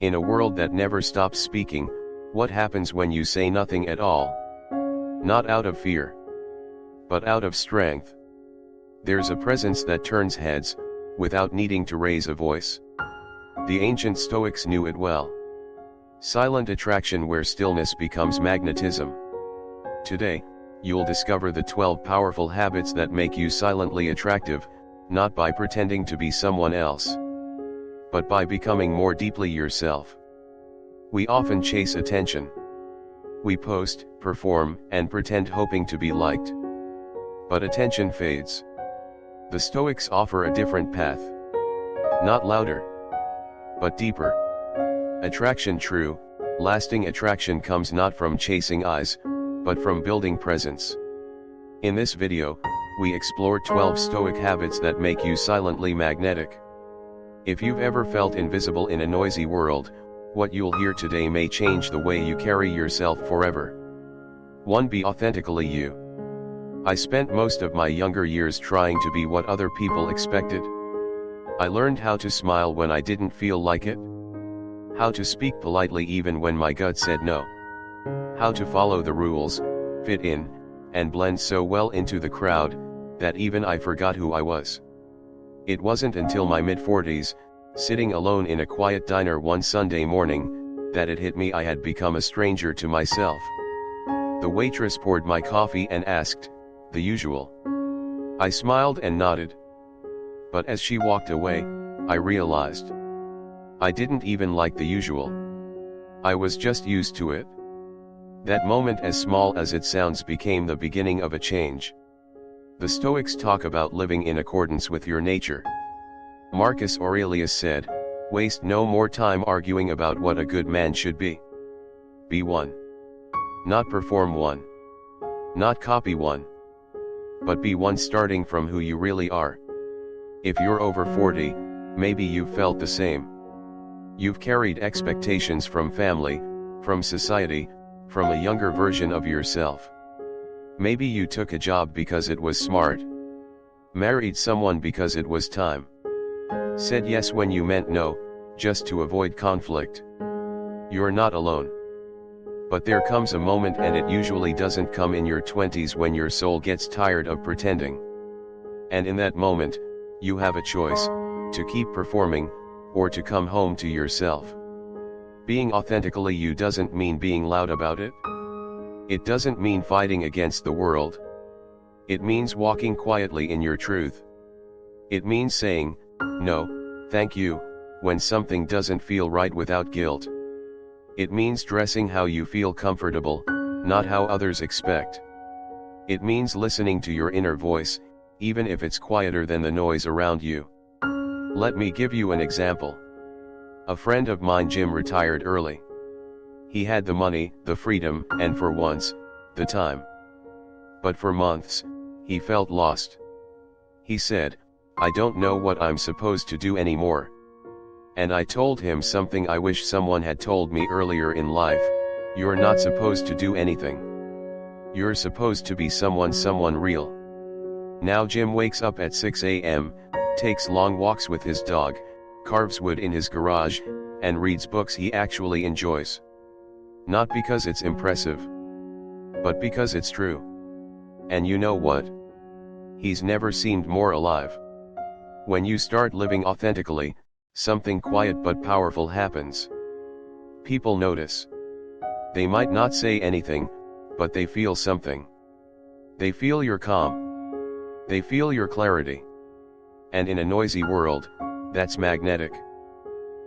In a world that never stops speaking, what happens when you say nothing at all? Not out of fear, but out of strength. There's a presence that turns heads, without needing to raise a voice. The ancient Stoics knew it well. Silent attraction where stillness becomes magnetism. Today, you'll discover the 12 powerful habits that make you silently attractive, not by pretending to be someone else, but by becoming more deeply yourself. We often chase attention. We post, perform, and pretend hoping to be liked. But attention fades. The Stoics offer a different path. Not louder, but deeper. Attraction true, lasting attraction comes not from chasing eyes, but from building presence. In this video, we explore 12 Stoic habits that make you silently magnetic. If you've ever felt invisible in a noisy world, what you'll hear today may change the way you carry yourself forever. 1. Be authentically you. I spent most of my younger years trying to be what other people expected. I learned how to smile when I didn't feel like it. How to speak politely even when my gut said no. How to follow the rules, fit in, and blend so well into the crowd, that even I forgot who I was. It wasn't until my mid-40s, sitting alone in a quiet diner one Sunday morning, that it hit me I had become a stranger to myself. The waitress poured my coffee and asked, "The usual?" I smiled and nodded. But as she walked away, I realized I didn't even like the usual. I was just used to it. That moment, as small as it sounds, became the beginning of a change. The Stoics talk about living in accordance with your nature. Marcus Aurelius said, "Waste no more time arguing about what a good man should be. Be one. Not perform one. Not copy one. But be one, starting from who you really are." If you're over 40, maybe you've felt the same. You've carried expectations from family, from society, from a younger version of yourself. Maybe you took a job because it was smart. Married someone because it was time. Said yes when you meant no, just to avoid conflict. You're not alone. But there comes a moment, and it usually doesn't come in your 20s, when your soul gets tired of pretending. And in that moment, you have a choice, to keep performing, or to come home to yourself. Being authentically you doesn't mean being loud about it. It doesn't mean fighting against the world. It means walking quietly in your truth. It means saying, "No, thank you," when something doesn't feel right without guilt. It means dressing how you feel comfortable, not how others expect. It means listening to your inner voice, even if it's quieter than the noise around you. Let me give you an example. A friend of mine, Jim, retired early. He had the money, the freedom, and for once, the time. But for months, he felt lost. He said, "I don't know what I'm supposed to do anymore." And I told him something I wish someone had told me earlier in life: you're not supposed to do anything. You're supposed to be someone real. Now Jim wakes up at 6 a.m., takes long walks with his dog, carves wood in his garage, and reads books he actually enjoys. Not because it's impressive, but because it's true. And you know what? He's never seemed more alive. When you start living authentically, something quiet but powerful happens. People notice. They might not say anything, but they feel something. They feel your calm. They feel your clarity. And in a noisy world, that's magnetic.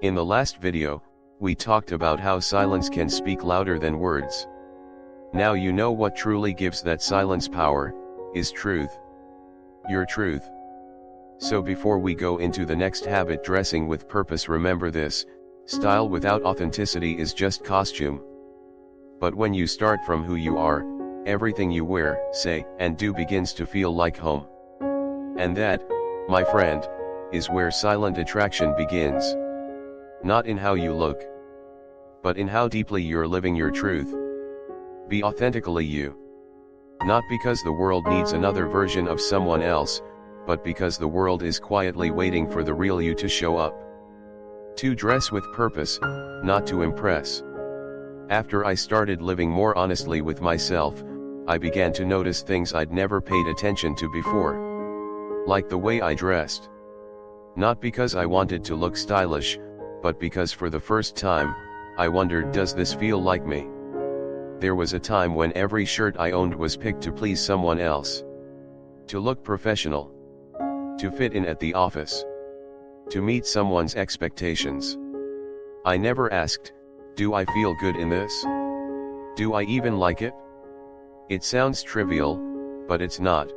In the last video, we talked about how silence can speak louder than words. Now you know what truly gives that silence power, is truth. Your truth. So before we go into the next habit, dressing with purpose, remember this: style without authenticity is just costume. But when you start from who you are, everything you wear, say, and do begins to feel like home. And that, my friend, is where silent attraction begins. Not in how you look, but in how deeply you're living your truth. Be authentically you. Not because the world needs another version of someone else, but because the world is quietly waiting for the real you to show up. To dress with purpose, not to impress. After I started living more honestly with myself, I began to notice things I'd never paid attention to before. Like the way I dressed. Not because I wanted to look stylish, but because for the first time, I wondered, does this feel like me? There was a time when every shirt I owned was picked to please someone else. To look professional. To fit in at the office. To meet someone's expectations. I never asked, do I feel good in this? Do I even like it? It sounds trivial, but it's not.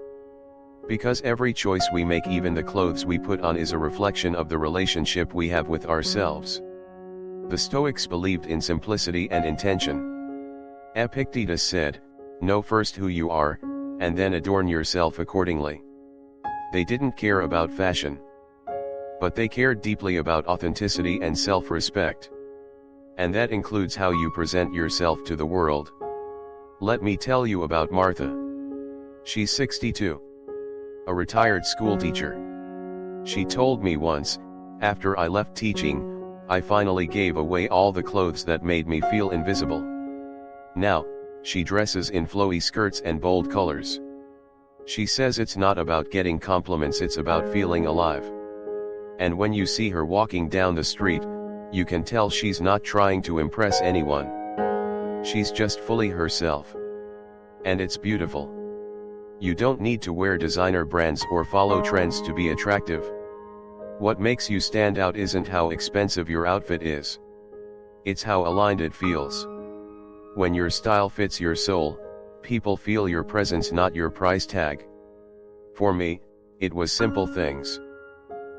Because every choice we make, even the clothes we put on, is a reflection of the relationship we have with ourselves. The Stoics believed in simplicity and intention. Epictetus said, know first who you are, and then adorn yourself accordingly. They didn't care about fashion. But they cared deeply about authenticity and self-respect. And that includes how you present yourself to the world. Let me tell you about Martha. She's 62. A retired schoolteacher. She told me once, after I left teaching, I finally gave away all the clothes that made me feel invisible. Now, she dresses in flowy skirts and bold colors. She says it's not about getting compliments, it's about feeling alive. And when you see her walking down the street, you can tell she's not trying to impress anyone. She's just fully herself. And it's beautiful. You don't need to wear designer brands or follow trends to be attractive. What makes you stand out isn't how expensive your outfit is. It's how aligned it feels. When your style fits your soul, people feel your presence, not your price tag. For me, it was simple things.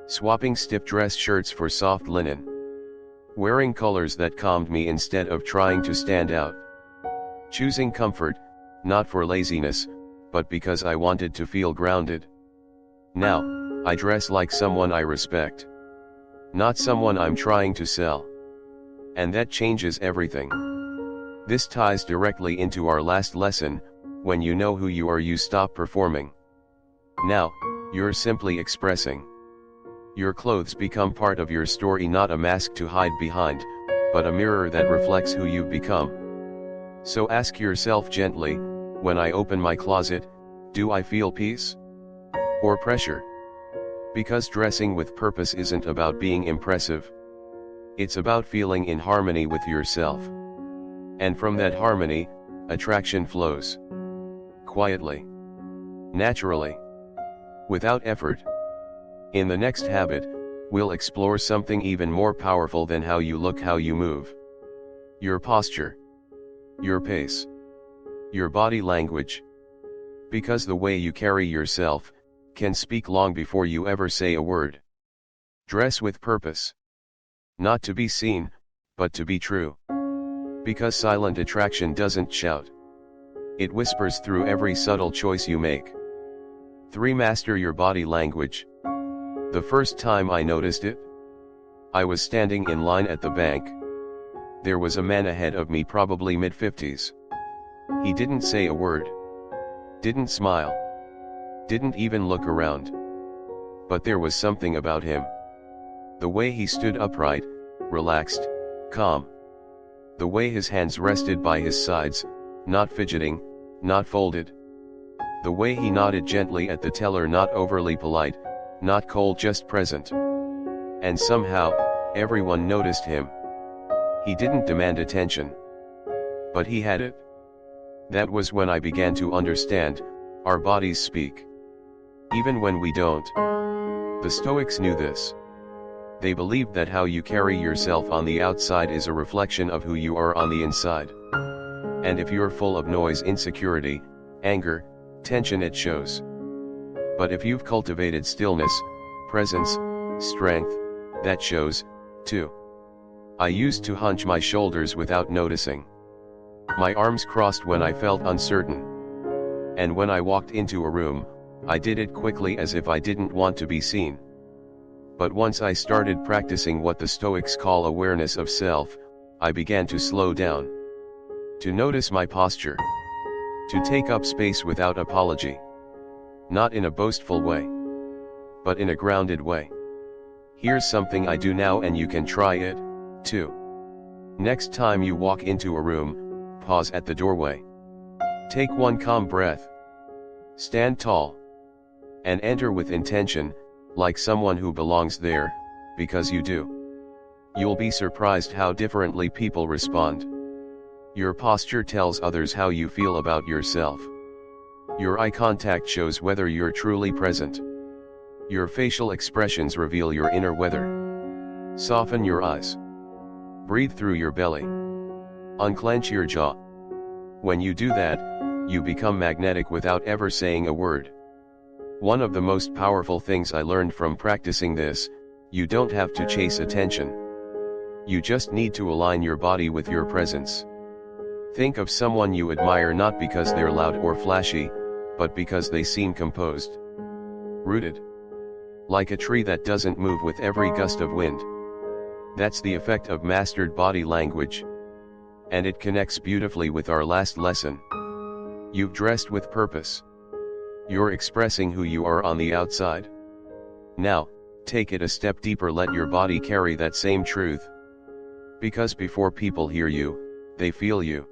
Swapping stiff dress shirts for soft linen. Wearing colors that calmed me instead of trying to stand out. Choosing comfort, not for laziness, but because I wanted to feel grounded. Now, I dress like someone I respect. Not someone I'm trying to sell. And that changes everything. This ties directly into our last lesson: when you know who you are, you stop performing. Now, you're simply expressing. Your clothes become part of your story, not a mask to hide behind, but a mirror that reflects who you've become. So ask yourself gently, when I open my closet, do I feel peace? Or pressure? Because dressing with purpose isn't about being impressive. It's about feeling in harmony with yourself. And from that harmony, attraction flows. Quietly. Naturally. Without effort. In the next habit, we'll explore something even more powerful than how you look, how you move. Your posture. Your pace. Your body language. Because the way you carry yourself can speak long before you ever say a word. Dress with purpose. Not to be seen, but to be true. Because silent attraction doesn't shout. It whispers through every subtle choice you make. 3. Master your body language. The first time I noticed it, I was standing in line at the bank. There was a man ahead of me, probably mid-50s. He didn't say a word. Didn't smile. Didn't even look around. But there was something about him. The way he stood upright, relaxed, calm. The way his hands rested by his sides, not fidgeting, not folded. The way he nodded gently at the teller, not overly polite, not cold, just present. And somehow, everyone noticed him. He didn't demand attention. But he had it. That was when I began to understand, our bodies speak. Even when we don't. The Stoics knew this. They believed that how you carry yourself on the outside is a reflection of who you are on the inside. And if you're full of noise, insecurity, anger, tension, it shows. But if you've cultivated stillness, presence, strength, that shows, too. I used to hunch my shoulders without noticing. My arms crossed when I felt uncertain. And when I walked into a room, I did it quickly, as if I didn't want to be seen. But once I started practicing what the Stoics call awareness of self, I began to slow down. To notice my posture. To take up space without apology. Not in a boastful way, but in a grounded way. Here's something I do now and you can try it, too. Next time you walk into a room, pause at the doorway. Take one calm breath. Stand tall. And enter with intention, like someone who belongs there, because you do. You'll be surprised how differently people respond. Your posture tells others how you feel about yourself. Your eye contact shows whether you're truly present. Your facial expressions reveal your inner weather. Soften your eyes. Breathe through your belly. Unclench your jaw. When you do that, you become magnetic without ever saying a word. One of the most powerful things I learned from practicing this, you don't have to chase attention. You just need to align your body with your presence. Think of someone you admire not because they're loud or flashy, but because they seem composed. Rooted. Like a tree that doesn't move with every gust of wind. That's the effect of mastered body language. And it connects beautifully with our last lesson. You've dressed with purpose. You're expressing who you are on the outside. Now, take it a step deeper, let your body carry that same truth. Because before people hear you, they feel you.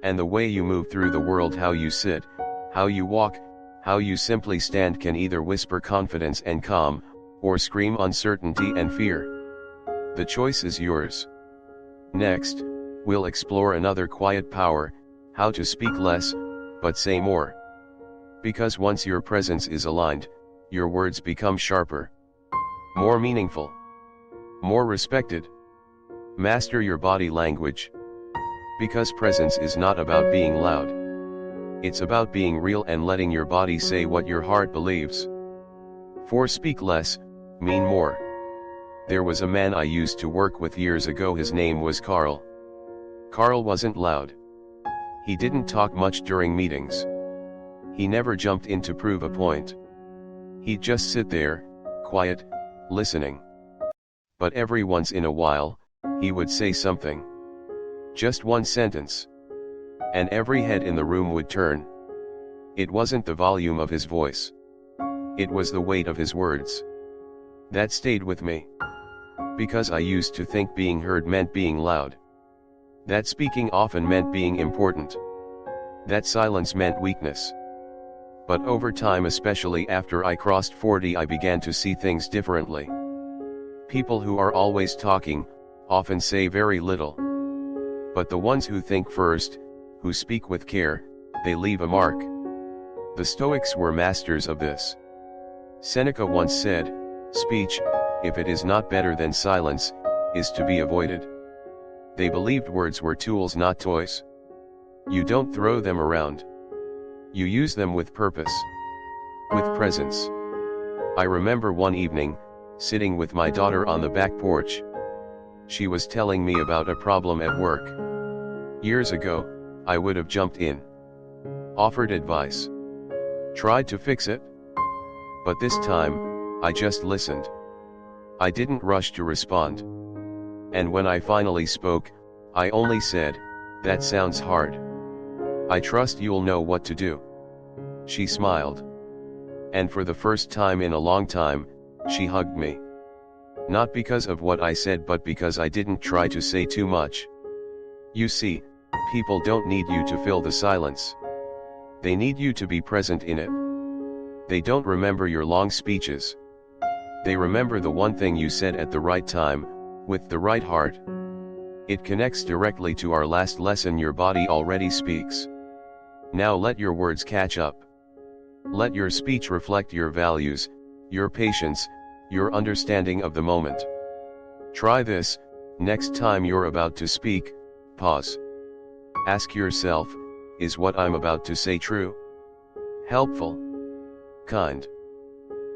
And the way you move through the world, how you sit, how you walk, how you simply stand can either whisper confidence and calm, or scream uncertainty and fear. The choice is yours. Next, we'll explore another quiet power, how to speak less, but say more. Because once your presence is aligned, your words become sharper, more meaningful, more respected. Master your body language. Because presence is not about being loud. It's about being real and letting your body say what your heart believes. For speak less, mean more. There was a man I used to work with years ago. His name was Carl. Carl wasn't loud. He didn't talk much during meetings. He never jumped in to prove a point. He'd just sit there, quiet, listening. But every once in a while, he would say something. Just one sentence. And every head in the room would turn. It wasn't the volume of his voice. It was the weight of his words. That stayed with me. Because I used to think being heard meant being loud. That speaking often meant being important. That silence meant weakness. But over time, especially after I crossed 40, I began to see things differently. People who are always talking, often say very little. But the ones who think first, who speak with care, they leave a mark. The Stoics were masters of this. Seneca once said, "Speech, if it is not better than silence, is to be avoided." They believed words were tools, not toys. You don't throw them around. You use them with purpose. With presence. I remember one evening, sitting with my daughter on the back porch. She was telling me about a problem at work. Years ago, I would have jumped in. Offered advice. Tried to fix it. But this time, I just listened. I didn't rush to respond. And when I finally spoke, I only said, "That sounds hard. I trust you'll know what to do." She smiled. And for the first time in a long time, she hugged me. Not because of what I said, but because I didn't try to say too much. You see, people don't need you to fill the silence. They need you to be present in it. They don't remember your long speeches. They remember the one thing you said at the right time, with the right heart. It connects directly to our last lesson. Your body already speaks. Now let your words catch up. Let your speech reflect your values, your patience, your understanding of the moment. Try this. Next time you're about to speak, pause. Ask yourself, is what I'm about to say true? Helpful? Kind?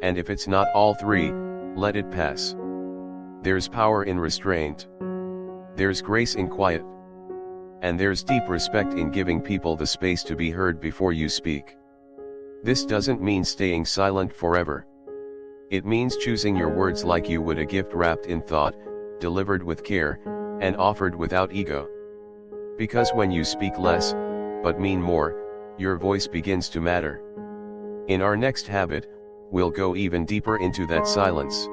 And if it's not all three, let it pass. There's power in restraint. There's grace in quiet. And there's deep respect in giving people the space to be heard before you speak. This doesn't mean staying silent forever. It means choosing your words like you would a gift wrapped in thought, delivered with care, and offered without ego. Because when you speak less, but mean more, your voice begins to matter. In our next habit, we'll go even deeper into that silence.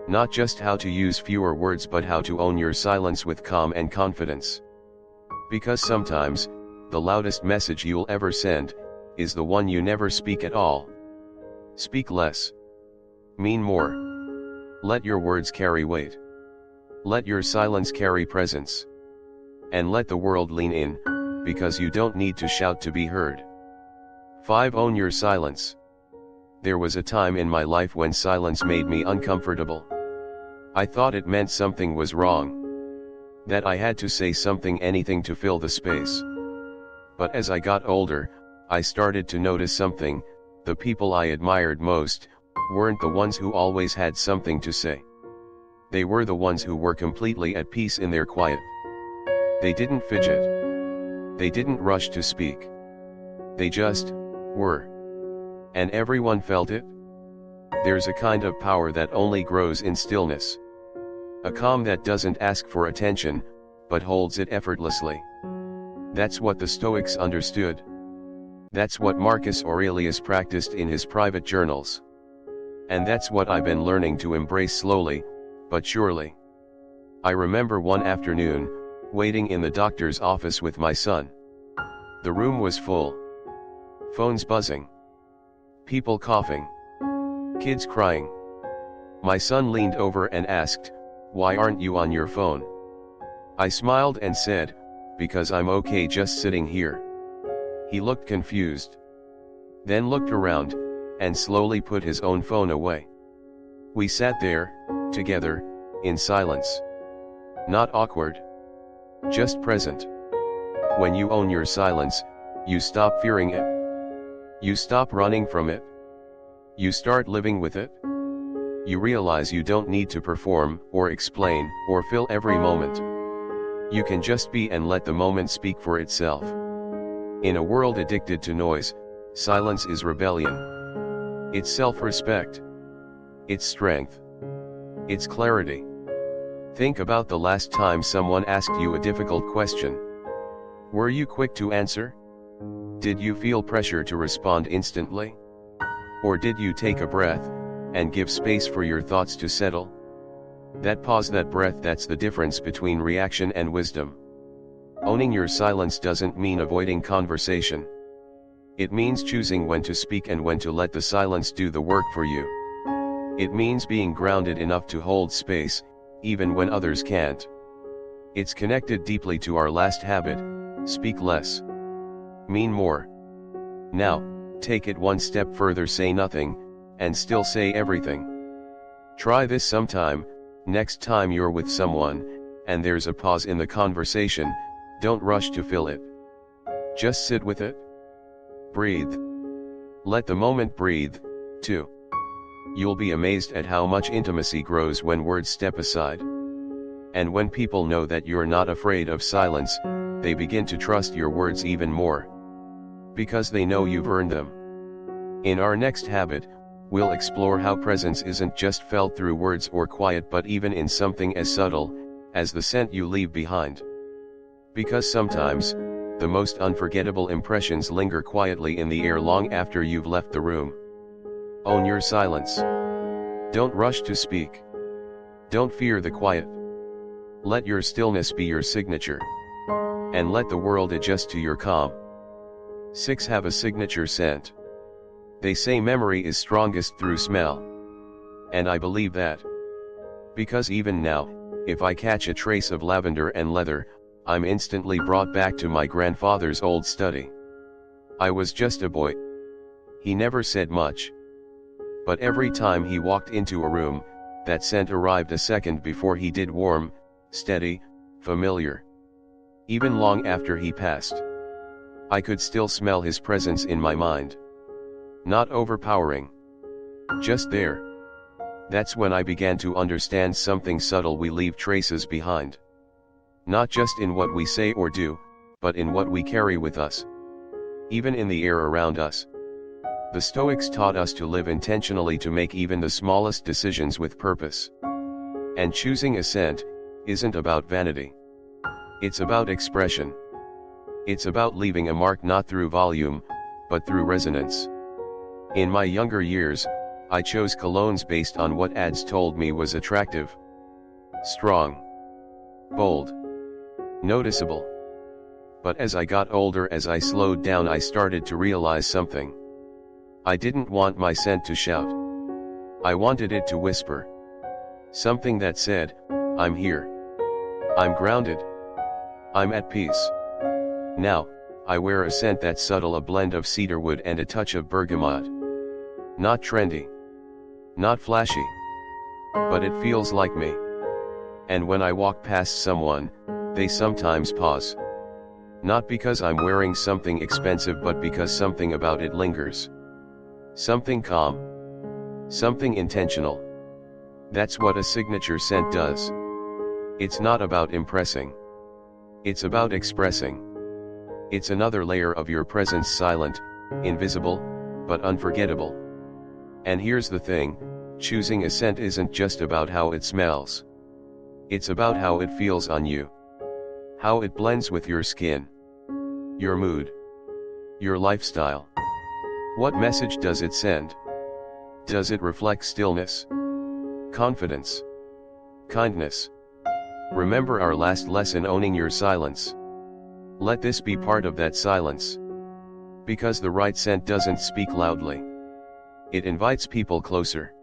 Not just how to use fewer words but how to own your silence with calm and confidence. Because sometimes, the loudest message you'll ever send, is the one you never speak at all. Speak less. Mean more. Let your words carry weight. Let your silence carry presence. And let the world lean in, because you don't need to shout to be heard. 5. Own your silence. There was a time in my life when silence made me uncomfortable. I thought it meant something was wrong. That I had to say something, anything to fill the space. But as I got older, I started to notice something: the people I admired most weren't the ones who always had something to say. They were the ones who were completely at peace in their quiet. They didn't fidget. They didn't rush to speak. They just were. And everyone felt it. There's a kind of power that only grows in stillness. A calm that doesn't ask for attention, but holds it effortlessly. That's what the Stoics understood. That's what Marcus Aurelius practiced in his private journals. And that's what I've been learning to embrace slowly, but surely. I remember one afternoon, waiting in the doctor's office with my son. The room was full. Phones buzzing. People coughing. Kids crying. My son leaned over and asked, "Why aren't you on your phone?" I smiled and said, "Because I'm okay just sitting here." He looked confused. Then looked around, and slowly put his own phone away. We sat there, together, in silence. Not awkward. Just present. When you own your silence, you stop fearing it. You stop running from it. You start living with it. You realize you don't need to perform, or explain, or fill every moment. You can just be and let the moment speak for itself. In a world addicted to noise, silence is rebellion. It's self-respect. It's strength. It's clarity. Think about the last time someone asked you a difficult question. Were you quick to answer? Did you feel pressure to respond instantly? Or did you take a breath, and give space for your thoughts to settle? That pause, that breath, that's the difference between reaction and wisdom. Owning your silence doesn't mean avoiding conversation. It means choosing when to speak and when to let the silence do the work for you. It means being grounded enough to hold space, even when others can't. It's connected deeply to our last habit: speak less. Mean more. Now, take it one step further: say nothing, and still say everything. Try this sometime. Next time you're with someone, and there's a pause in the conversation, don't rush to fill it. Just sit with it. Breathe. Let the moment breathe, too. You'll be amazed at how much intimacy grows when words step aside. And when people know that you're not afraid of silence, they begin to trust your words even more. Because they know you've earned them. In our next habit, we'll explore how presence isn't just felt through words or quiet, but even in something as subtle as the scent you leave behind. Because sometimes, the most unforgettable impressions linger quietly in the air long after you've left the room. Own your silence. Don't rush to speak. Don't fear the quiet. Let your stillness be your signature. And let the world adjust to your calm. 6. Have a signature scent. They say memory is strongest through smell. And I believe that. Because even now, if I catch a trace of lavender and leather, I'm instantly brought back to my grandfather's old study. I was just a boy. He never said much. But every time he walked into a room, that scent arrived a second before he did, warm, steady, familiar. Even long after he passed, I could still smell his presence in my mind. Not overpowering. Just there. That's when I began to understand something subtle: we leave traces behind. Not just in what we say or do, but in what we carry with us. Even in the air around us. The Stoics taught us to live intentionally, to make even the smallest decisions with purpose. And choosing a scent isn't about vanity. It's about expression. It's about leaving a mark, not through volume, but through resonance. In my younger years, I chose colognes based on what ads told me was attractive. Strong. Bold. Noticeable. But as I got older, as I slowed down, I started to realize something. I didn't want my scent to shout. I wanted it to whisper. Something that said, I'm here. I'm grounded. I'm at peace. Now, I wear a scent that's subtle, a blend of cedarwood and a touch of bergamot. Not trendy. Not flashy. But it feels like me. And when I walk past someone, they sometimes pause. Not because I'm wearing something expensive, but because something about it lingers. Something calm. Something intentional. That's what a signature scent does. It's not about impressing. It's about expressing. It's another layer of your presence, silent, invisible, but unforgettable. And here's the thing, choosing a scent isn't just about how it smells. It's about how it feels on you. How it blends with your skin. Your mood. Your lifestyle. What message does it send? Does it reflect stillness? Confidence? Kindness? Remember our last lesson, owning your silence. Let this be part of that silence. Because the right scent doesn't speak loudly. It invites people closer.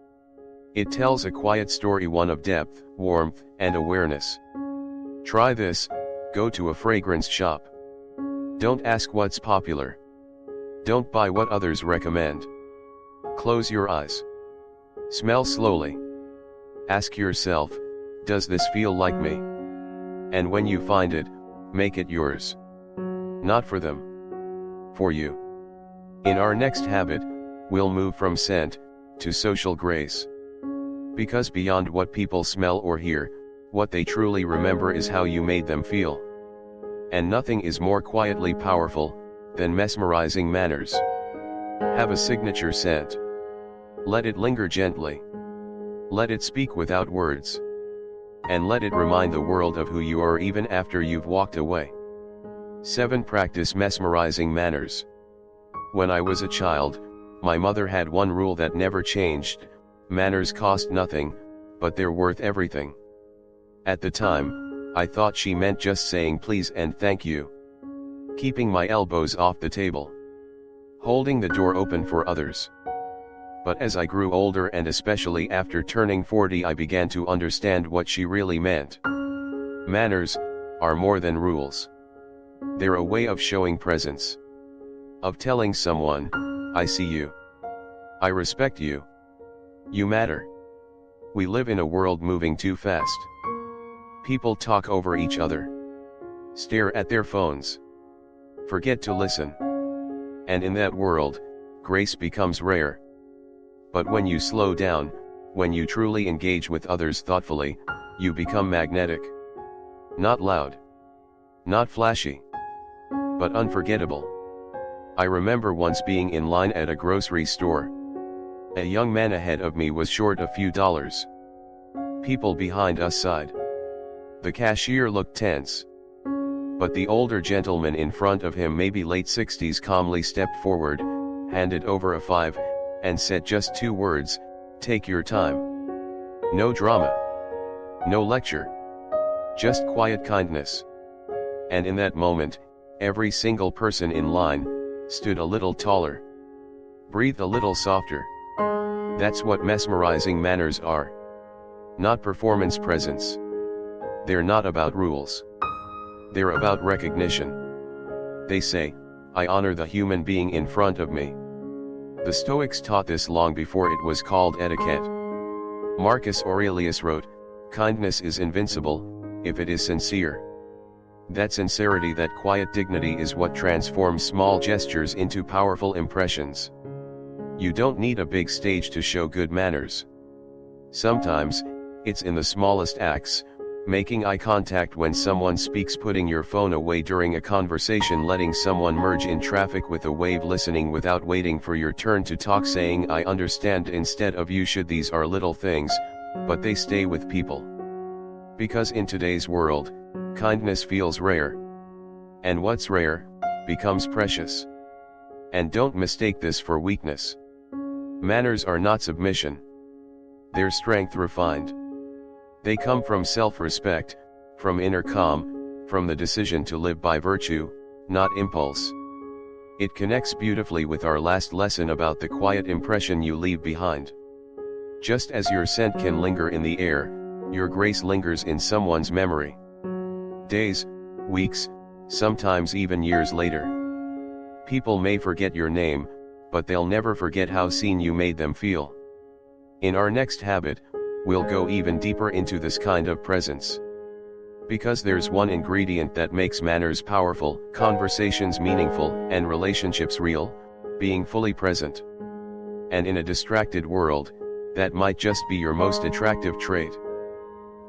It tells a quiet story, one of depth, warmth, and awareness. Try this, go to a fragrance shop. Don't ask what's popular. Don't buy what others recommend. Close your eyes. Smell slowly. Ask yourself, does this feel like me? And when you find it, make it yours. Not for them. For you. In our next habit, we'll move from scent to social grace. Because beyond what people smell or hear, what they truly remember is how you made them feel. And nothing is more quietly powerful than mesmerizing manners. Have a signature scent. Let it linger gently. Let it speak without words. And let it remind the world of who you are even after you've walked away. 7. Practice mesmerizing manners. When I was a child, my mother had one rule that never changed: manners cost nothing, but they're worth everything. At the time, I thought she meant just saying please and thank you. Keeping my elbows off the table. Holding the door open for others. But as I grew older, and especially after turning 40, I began to understand what she really meant. Manners are more than rules. They're a way of showing presence. Of telling someone, I see you. I respect you. You matter. We live in a world moving too fast. People talk over each other. Stare at their phones. Forget to listen. And in that world, grace becomes rare. But when you slow down, when you truly engage with others thoughtfully, you become magnetic. Not loud. Not flashy. But unforgettable. I remember once being in line at a grocery store. A young man ahead of me was short a few dollars. People behind us sighed. The cashier looked tense. But the older gentleman in front of him, maybe late 60s, calmly stepped forward, handed over a 5, and said just 2 words, "Take your time." No drama. No lecture. Just quiet kindness. And in that moment, every single person in line stood a little taller. Breathed a little softer. That's what mesmerizing manners are. Not performance presence. They're not about rules. They're about recognition. They say, I honor the human being in front of me. The Stoics taught this long before it was called etiquette. Marcus Aurelius wrote, kindness is invincible, if it is sincere. That sincerity, that quiet dignity is what transforms small gestures into powerful impressions. You don't need a big stage to show good manners. Sometimes, it's in the smallest acts: making eye contact when someone speaks, putting your phone away during a conversation, letting someone merge in traffic with a wave, listening without waiting for your turn to talk, saying I understand instead of you should. These are little things, but they stay with people. Because in today's world, kindness feels rare. And what's rare becomes precious. And don't mistake this for weakness. Manners are not submission. They're strength refined. They come from self-respect, from inner calm, from the decision to live by virtue, not impulse. It connects beautifully with our last lesson about the quiet impression you leave behind. Just as your scent can linger in the air, your grace lingers in someone's memory. Days, weeks, sometimes even years later. People may forget your name, but they'll never forget how seen you made them feel. In our next habit, we'll go even deeper into this kind of presence. Because there's one ingredient that makes manners powerful, conversations meaningful, and relationships real: being fully present. And in a distracted world, that might just be your most attractive trait.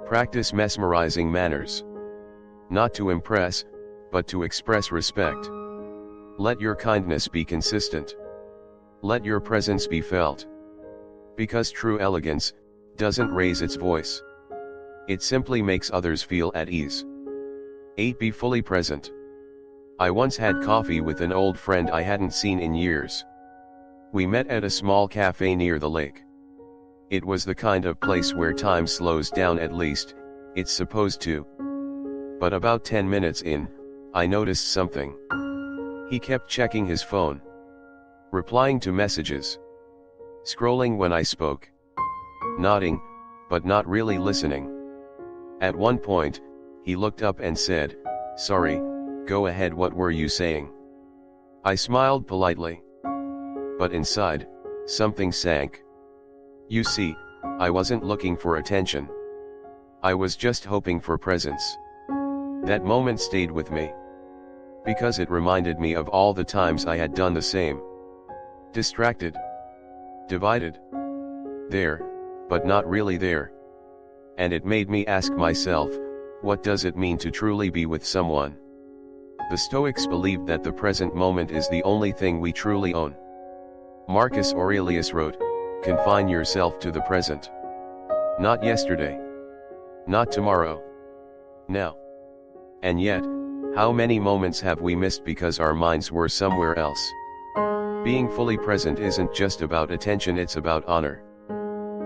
Practice mesmerizing manners. Not to impress, but to express respect. Let your kindness be consistent. Let your presence be felt. Because true elegance doesn't raise its voice. It simply makes others feel at ease. 8. Be fully present. I once had coffee with an old friend I hadn't seen in years. We met at a small cafe near the lake. It was the kind of place where time slows down, at least, it's supposed to. But about 10 minutes in, I noticed something. He kept checking his phone. Replying to messages. Scrolling when I spoke. Nodding, but not really listening. At one point, he looked up and said, "Sorry, go ahead, what were you saying?" I smiled politely. But inside, something sank. You see, I wasn't looking for attention. I was just hoping for presence. That moment stayed with me. Because it reminded me of all the times I had done the same. Distracted. Divided. There, but not really there. And it made me ask myself, what does it mean to truly be with someone? The Stoics believed that the present moment is the only thing we truly own. Marcus Aurelius wrote, "Confine yourself to the present. Not yesterday. Not tomorrow. Now." And yet, how many moments have we missed because our minds were somewhere else? Being fully present isn't just about attention, it's about honor.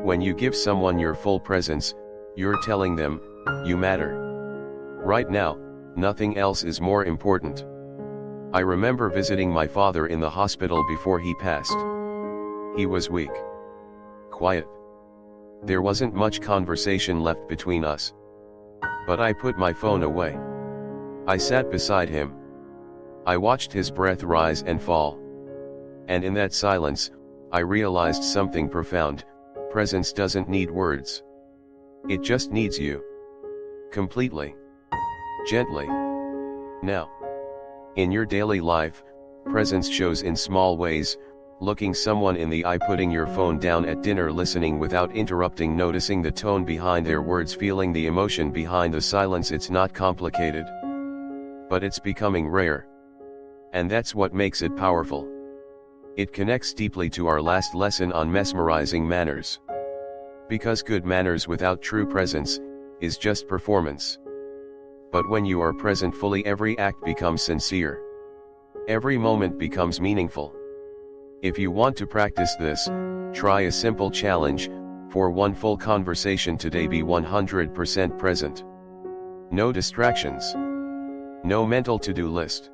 When you give someone your full presence, you're telling them, you matter. Right now, nothing else is more important. I remember visiting my father in the hospital before he passed. He was weak. Quiet. There wasn't much conversation left between us. But I put my phone away. I sat beside him. I watched his breath rise and fall. And in that silence, I realized something profound: presence doesn't need words. It just needs you. Completely. Gently. Now. In your daily life, presence shows in small ways: looking someone in the eye, putting your phone down at dinner, listening without interrupting, noticing the tone behind their words, feeling the emotion behind the silence. It's not complicated. But it's becoming rare. And that's what makes it powerful. It connects deeply to our last lesson on mesmerizing manners. Because good manners without true presence is just performance. But when you are present fully, every act becomes sincere. Every moment becomes meaningful. If you want to practice this, try a simple challenge: for one full conversation today, be 100% present. No distractions. No mental to-do list.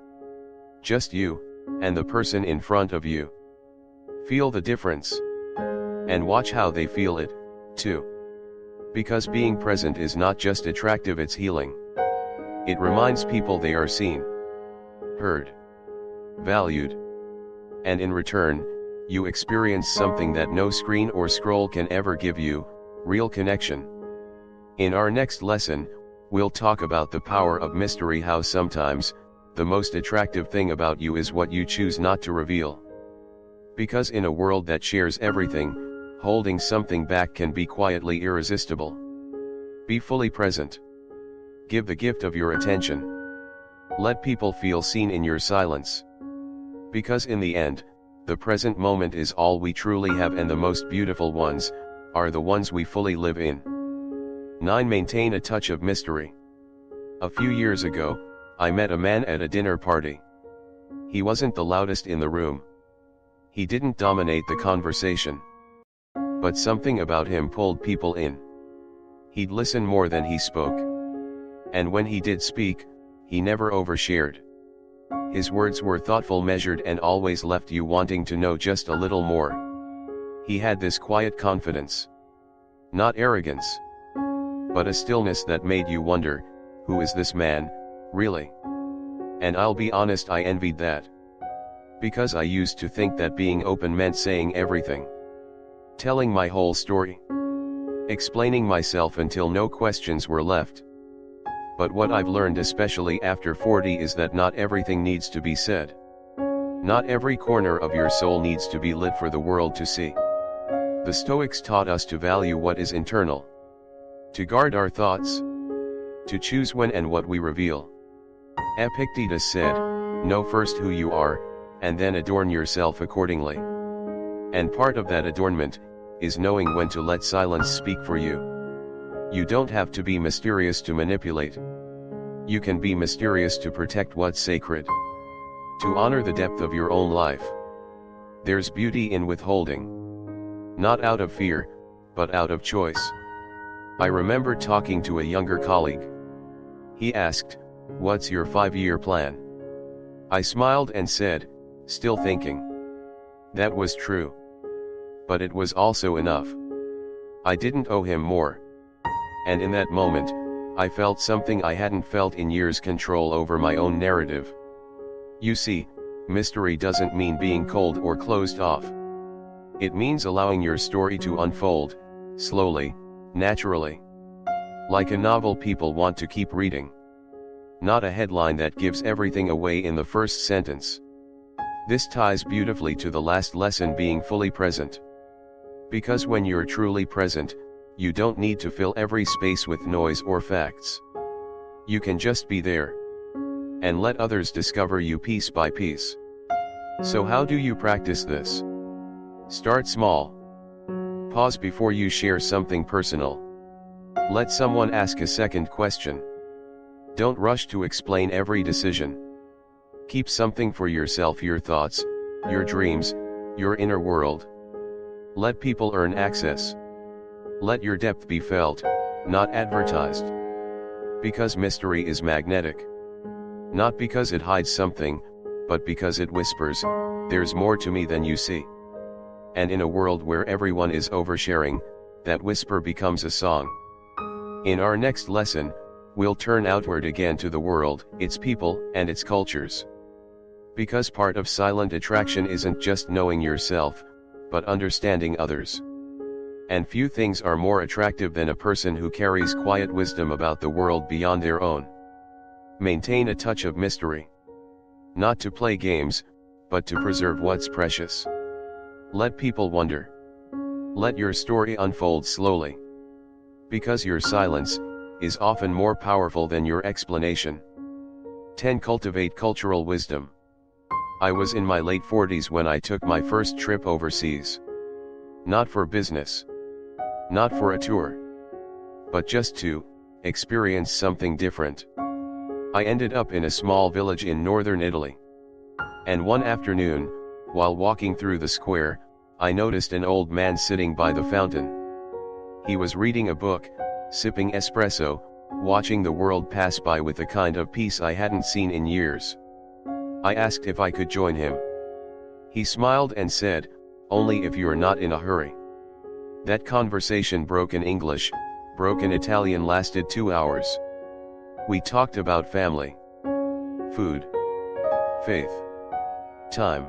Just you, and the person in front of you. Feel the difference. And watch how they feel it, too. Because being present is not just attractive, it's healing. It reminds people they are seen, heard, valued. And in return, you experience something that no screen or scroll can ever give you: real connection. In our next lesson, we'll talk about the power of mystery, how sometimes the most attractive thing about you is what you choose not to reveal. Because in a world that shares everything, holding something back can be quietly irresistible. Be fully present. Give the gift of your attention. Let people feel seen in your silence. Because in the end, the present moment is all we truly have, and the most beautiful ones are the ones we fully live in. 9. Maintain a touch of mystery. A few years ago, I met a man at a dinner party. He wasn't the loudest in the room. He didn't dominate the conversation. But something about him pulled people in. He'd listen more than he spoke. And when he did speak, he never overshared. His words were thoughtful, measured, and always left you wanting to know just a little more. He had this quiet confidence. Not arrogance. But a stillness that made you wonder, who is this man, really? And I'll be honest, I envied that. Because I used to think that being open meant saying everything. Telling my whole story. Explaining myself until no questions were left. But what I've learned, especially after 40, is that not everything needs to be said. Not every corner of your soul needs to be lit for the world to see. The Stoics taught us to value what is internal. To guard our thoughts. To choose when and what we reveal. Epictetus said, "Know first who you are, and then adorn yourself accordingly." And part of that adornment is knowing when to let silence speak for you. You don't have to be mysterious to manipulate. You can be mysterious to protect what's sacred. To honor the depth of your own life. There's beauty in withholding. Not out of fear, but out of choice. I remember talking to a younger colleague. He asked, "What's your 5-year plan?" I smiled and said, "Still thinking." That was true. But it was also enough. I didn't owe him more. And in that moment, I felt something I hadn't felt in years: control over my own narrative. You see, mystery doesn't mean being cold or closed off. It means allowing your story to unfold, slowly, naturally. Like a novel people want to keep reading. Not a headline that gives everything away in the first sentence. This ties beautifully to the last lesson: being fully present. Because when you're truly present, you don't need to fill every space with noise or facts. You can just be there. And let others discover you piece by piece. So how do you practice this? Start small. Pause before you share something personal. Let someone ask a second question. Don't rush to explain every decision. Keep something for yourself: your thoughts, your dreams, your inner world. Let people earn access. Let your depth be felt, not advertised. Because mystery is magnetic. Not because it hides something, but because it whispers, "There's more to me than you see." And in a world where everyone is oversharing, that whisper becomes a song. In our next lesson, we'll turn outward again to the world, its people, and its cultures. Because part of silent attraction isn't just knowing yourself, but understanding others. And few things are more attractive than a person who carries quiet wisdom about the world beyond their own. Maintain a touch of mystery. Not to play games, but to preserve what's precious. Let people wonder. Let your story unfold slowly. Because your silence is often more powerful than your explanation. 10. Cultivate cultural wisdom. I was in my late 40s when I took my first trip overseas. Not for business. Not for a tour. But just to experience something different. I ended up in a small village in northern Italy. And one afternoon, while walking through the square, I noticed an old man sitting by the fountain. He was reading a book, sipping espresso, watching the world pass by with a kind of peace I hadn't seen in years. I asked if I could join him. He smiled and said, "Only if you're not in a hurry." That conversation, broken English, broken Italian, lasted 2 hours. We talked about family, food, faith, time.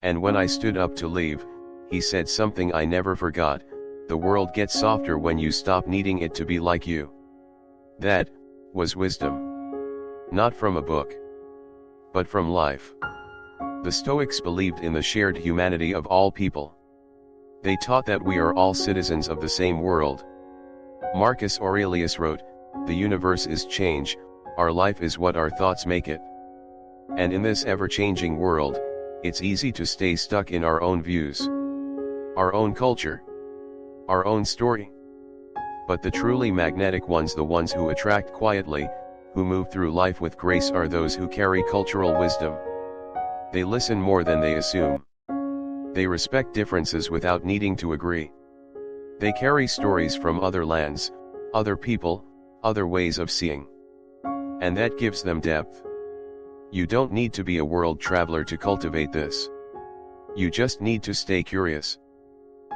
And when I stood up to leave, he said something I never forgot: "The world gets softer when you stop needing it to be like you." That was wisdom. Not from a book, but from life. The Stoics believed in the shared humanity of all people. They taught that we are all citizens of the same world. Marcus Aurelius wrote, "The universe is change, our life is what our thoughts make it." And in this ever-changing world, it's easy to stay stuck in our own views, our own culture, our own story. But the truly magnetic ones, the ones who attract quietly, who move through life with grace, are those who carry cultural wisdom. They listen more than they assume. They respect differences without needing to agree. They carry stories from other lands, other people, other ways of seeing. And that gives them depth. You don't need to be a world traveler to cultivate this. You just need to stay curious.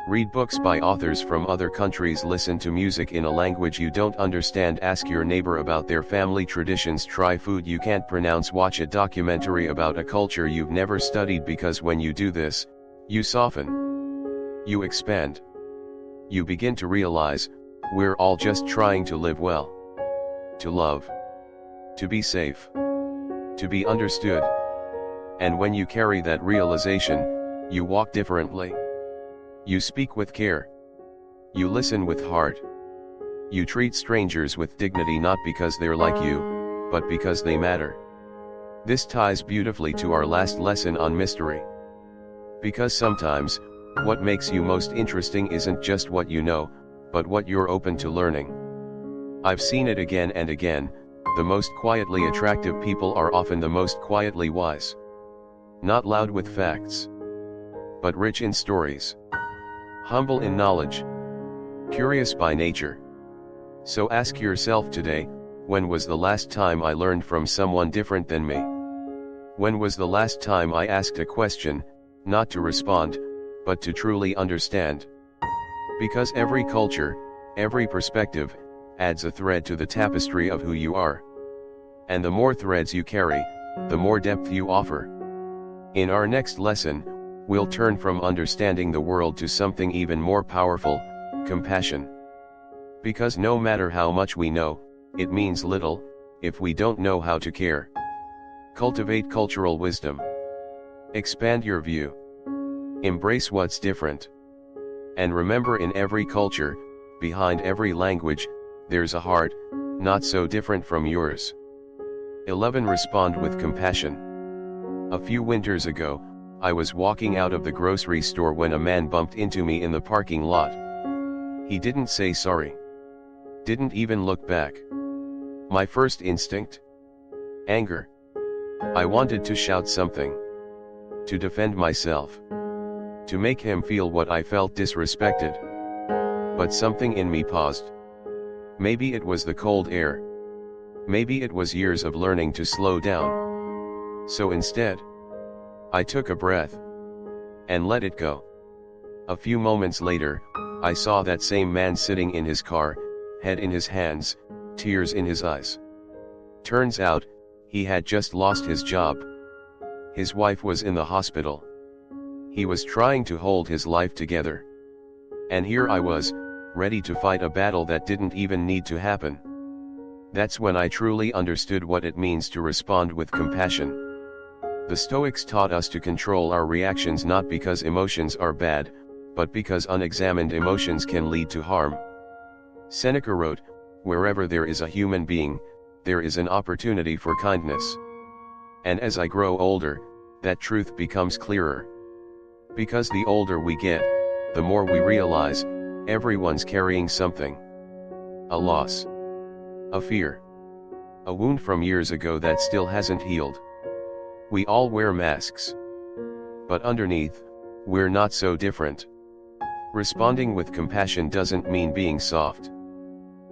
Read books by authors from other countries, listen to music in a language you don't understand, ask your neighbor about their family traditions, try food you can't pronounce, watch a documentary about a culture you've never studied, because when you do this, you soften. You expand. You begin to realize, we're all just trying to live well. To love. To be safe. To be understood. And when you carry that realization, you walk differently. You speak with care. You listen with heart. You treat strangers with dignity, not because they're like you, but because they matter. This ties beautifully to our last lesson on mystery. Because sometimes, what makes you most interesting isn't just what you know, but what you're open to learning. I've seen it again and again. The most quietly attractive people are often the most quietly wise. Not loud with facts, but rich in stories. Humble in knowledge. Curious by nature. So ask yourself today, when was the last time I learned from someone different than me? When was the last time I asked a question, not to respond, but to truly understand? Because every culture, every perspective, adds a thread to the tapestry of who you are. And the more threads you carry, the more depth you offer. In our next lesson, we'll turn from understanding the world to something even more powerful, compassion. Because no matter how much we know, it means little, if we don't know how to care. Cultivate cultural wisdom. Expand your view. Embrace what's different. And remember, in every culture, behind every language, there's a heart, not so different from yours. 11. Respond with compassion. A few winters ago, I was walking out of the grocery store when a man bumped into me in the parking lot. He didn't say sorry. Didn't even look back. My first instinct? Anger. I wanted to shout something. To defend myself. To make him feel what I felt, disrespected. But something in me paused. Maybe it was the cold air. Maybe it was years of learning to slow down. So instead, I took a breath and let it go. A few moments later, I saw that same man sitting in his car, head in his hands, tears in his eyes. Turns out, he had just lost his job. His wife was in the hospital. He was trying to hold his life together. And here I was, ready to fight a battle that didn't even need to happen. That's when I truly understood what it means to respond with compassion. The Stoics taught us to control our reactions, not because emotions are bad, but because unexamined emotions can lead to harm. Seneca wrote, "Wherever there is a human being, there is an opportunity for kindness." And as I grow older, that truth becomes clearer. Because the older we get, the more we realize, everyone's carrying something. A loss. A fear. A wound from years ago that still hasn't healed. We all wear masks. But underneath, we're not so different. Responding with compassion doesn't mean being soft.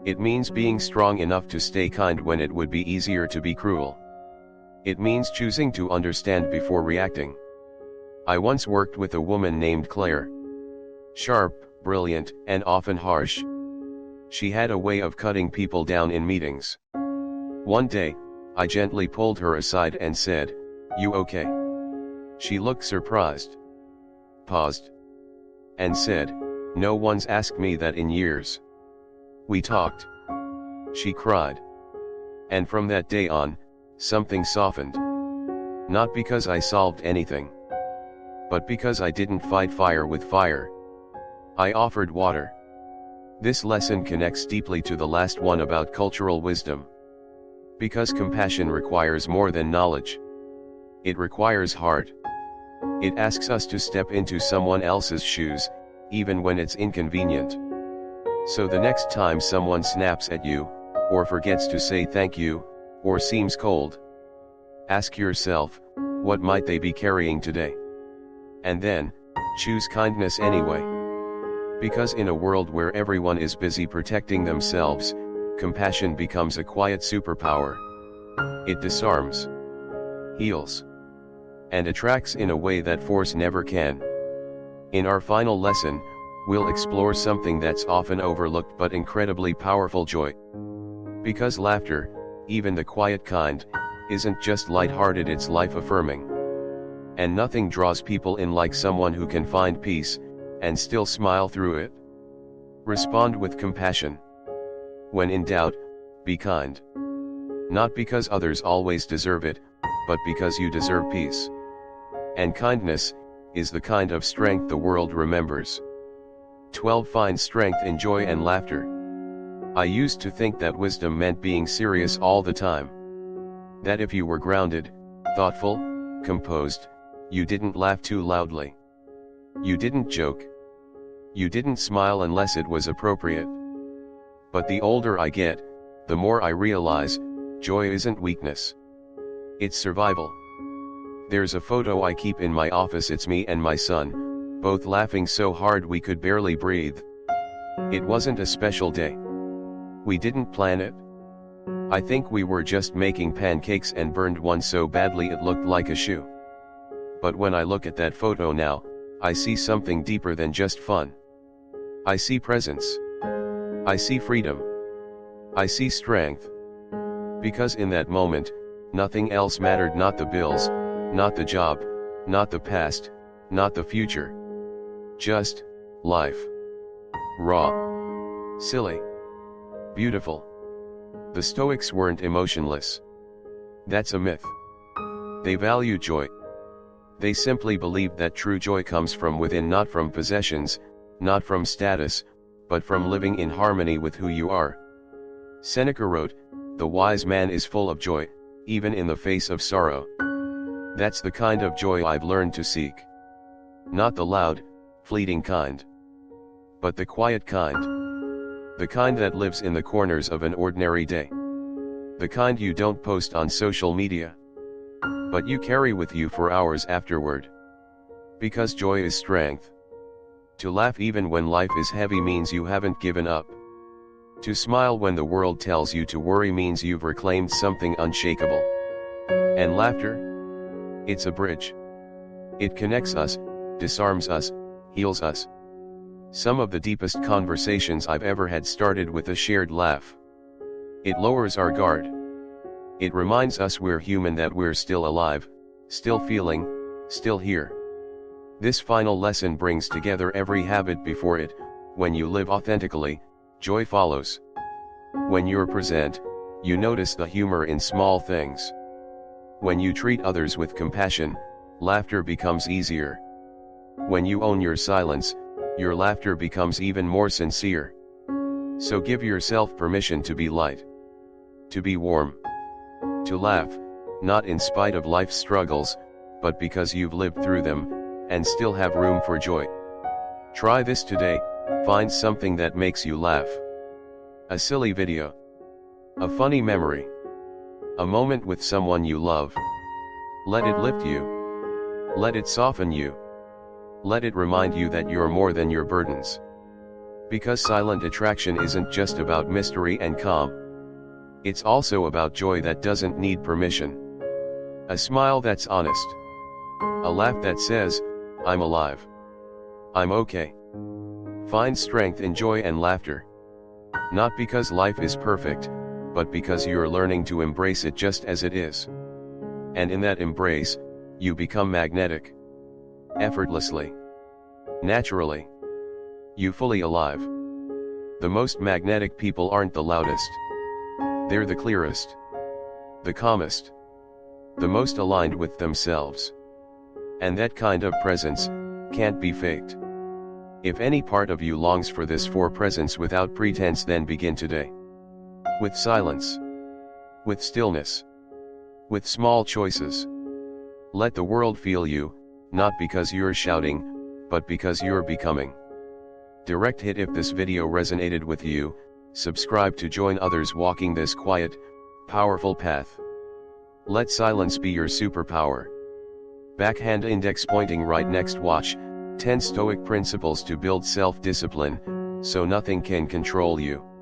It means being strong enough to stay kind when it would be easier to be cruel. It means choosing to understand before reacting. I once worked with a woman named Claire. Sharp, brilliant, and often harsh. She had a way of cutting people down in meetings. One day, I gently pulled her aside and said, "You okay?" She looked surprised. Paused. And said, "No one's asked me that in years." We talked. She cried. And from that day on, something softened. Not because I solved anything, but because I didn't fight fire with fire. I offered water. This lesson connects deeply to the last one about cultural wisdom. Because compassion requires more than knowledge. It requires heart. It asks us to step into someone else's shoes, even when it's inconvenient. So the next time someone snaps at you, or forgets to say thank you, or seems cold, ask yourself, what might they be carrying today? And then, choose kindness anyway. Because in a world where everyone is busy protecting themselves, compassion becomes a quiet superpower. It disarms, heals, and attracts in a way that force never can. In our final lesson, we'll explore something that's often overlooked but incredibly powerful: joy. Because laughter, even the quiet kind, isn't just light-hearted, it's life-affirming. And nothing draws people in like someone who can find peace, and still smile through it. Respond with compassion. When in doubt, be kind. Not because others always deserve it, but because you deserve peace. And kindness is the kind of strength the world remembers. 12. Find strength in joy and laughter. I used to think that wisdom meant being serious all the time. That if you were grounded, thoughtful, composed, you didn't laugh too loudly. You didn't joke. You didn't smile unless it was appropriate. But the older I get, the more I realize, joy isn't weakness. It's survival. There's a photo I keep in my office. It's me and my son, both laughing so hard we could barely breathe. It wasn't a special day. We didn't plan it. I think we were just making pancakes and burned one so badly it looked like a shoe. But when I look at that photo now, I see something deeper than just fun. I see presence. I see freedom. I see strength. Because in that moment, nothing else mattered: not the bills, not the job, not the past, not the future. Just life. Raw. Silly. Beautiful. The Stoics weren't emotionless. That's a myth. They valued joy. They simply believed that true joy comes from within, not from possessions, not from status, but from living in harmony with who you are. Seneca wrote, "The wise man is full of joy, even in the face of sorrow." That's the kind of joy I've learned to seek. Not the loud, fleeting kind, but the quiet kind. The kind that lives in the corners of an ordinary day. The kind you don't post on social media, but you carry with you for hours afterward. Because joy is strength. To laugh even when life is heavy means you haven't given up. To smile when the world tells you to worry means you've reclaimed something unshakable. And laughter? It's a bridge. It connects us, disarms us, heals us. Some of the deepest conversations I've ever had started with a shared laugh. It lowers our guard. It reminds us we're human, that we're still alive, still feeling, still here. This final lesson brings together every habit before it. When you live authentically, joy follows. When you're present, you notice the humor in small things. When you treat others with compassion, laughter becomes easier. When you own your silence, your laughter becomes even more sincere. So give yourself permission to be light, to be warm, to laugh, not in spite of life's struggles, but because you've lived through them, and still have room for joy. Try this today. Find something that makes you laugh. A silly video. A funny memory. A moment with someone you love. Let it lift you. Let it soften you. Let it remind you that you're more than your burdens. Because silent attraction isn't just about mystery and calm. It's also about joy that doesn't need permission. A smile that's honest. A laugh that says, "I'm alive. I'm okay." Find strength in joy and laughter. Not because life is perfect, but because you're learning to embrace it just as it is. And in that embrace, you become magnetic. Effortlessly. Naturally. You fully alive. The most magnetic people aren't the loudest. They're the clearest. The calmest. The most aligned with themselves. And that kind of presence can't be faked. If any part of you longs for this presence without pretense, then begin today. With silence. With stillness. With small choices. Let the world feel you, not because you're shouting, but because you're becoming. Direct hit if this video resonated with you. Subscribe to join others walking this quiet, powerful path. Let silence be your superpower. Backhand index pointing right. Next watch, 10 Stoic Principles to build self-discipline, so nothing can control you.